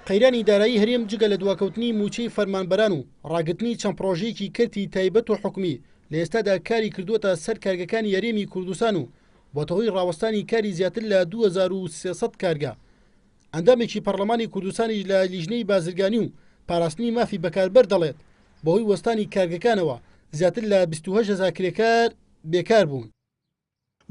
قەیرانی دارایی هەرێم جگە لە دواکەوتنی موچەی فەرمانبەران و ڕاگرتنی چەند پرۆژەیەکی کردی تایبەت و حکومی لە ئێستادا کاری کردووەتە سەر کارگەکانی هەرێمی کوردستان و بۆتە هۆی ڕاوەستانی کاری زیاتر لە 2300 کارگە. ئەندامێکی پەرلەمانی کوردستانی لە لیژنەی بازرگانی و پاراستنی مافی بەکاربەر دەڵێت بەهۆی وەستانی کارگەکانەوە زیاتر لە 28,000 کرێکار بێکار بوون.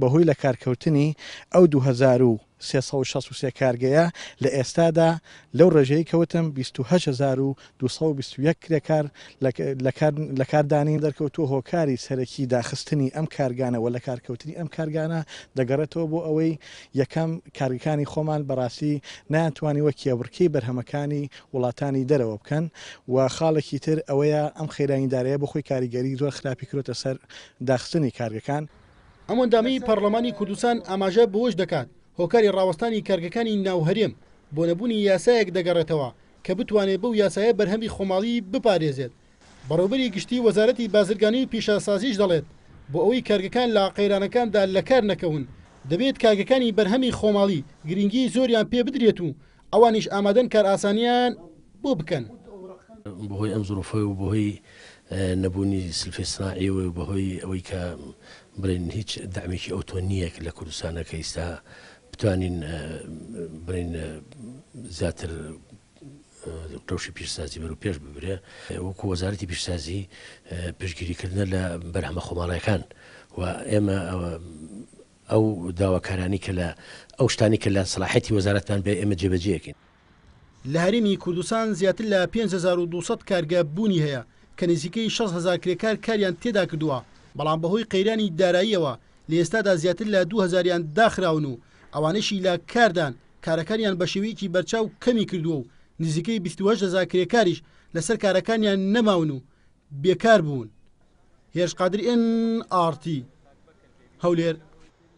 بەهۆی لە کارکەوتنی ئەو 2363 کارگەیە لە ئێستادا لەو ڕێژەی کەوتم 28,221 کرێکار لە کاردانی دەرکەوتووە. هۆکاری سەرەکی داخستنی ئەم کارگانەوە لە کارکەوتنی ئەم کارگانە دەگەڕێتەوە بۆ ئەوەی یەکەم کارگەکانی خۆمان بەڕاستی ناتوانیوە کێبڕکەی بەرهەمەکانی وڵاتانی دەرەوە بکەن و خاڵێکی تر ئەوەیە ئەم خێراییدارەیە بۆ خۆی کاریگەری زۆر خراپی کردوتە سەر داخستنی کارگەکان. ئەم ئەندامی پەرلەمانی کوردستان ئاماژە بەوەش دەکات هۆکاری ڕاوەستانی کارگەکانی ناوهەرێم بۆ نەبوونی یاسایەک دەگەڕێتەوە کە بتوانێت بەو یاسایە بەرهەمی خۆماڵی بپارێزێت. بەڕێوەبەری گشتی وەزارەتی بازرگانی و پیشەسازیش دەڵێت بۆ ئەوەی کارگەکان لە قەیرانەکاندا لە کار نەکەون دەبێت کارگەکانی بەرهەمی خۆماڵی گرنگی زۆریان پێ بدرێت و ئەوانیش ئامادەن کار ئاسانیان بۆ بکەن. بەهۆی ئەم زۆرفۆی و بەهۆی نەبوونی سلفی سناعی و بەهۆی ئەوەی کە برین هیچ دامێکی ئۆتۆ نییە لە کوردستانە کە ئێستا بتوانین برین زیاتر ڕەوشی پیشسازی بەرەو پێش ببرێ وەکو وەزارەتی پیشسازی پشتگیریکردنە لە بەرهەمە خۆماڵیەکان و ئێمە ئەو داواکارانی کە لە ئەو شتانی کە لە سەلاحەتی وەزارەتمان بێ ئێمە جێبەجێکین. لە هەرێمی کوردستان زیاتر لە 5200 کارگە بوونی هەیە کە نزیکەی 6,000 کرێکار کاریان تێدا کردووە، بەڵام بەهۆی قەیرانی داراییەوە لە ئێستادا زیاتر لە 2000یان داخراون و ئەوانەشی لە کاردان کارەکانیان بە شێوەیەکی بەرچاو کەمی کردووە و نزیکەی 28,000 کرێکاریش لەسەر کارەکانیان نەماون و بێکار بوون. هێرش قادر NRT هەولێر.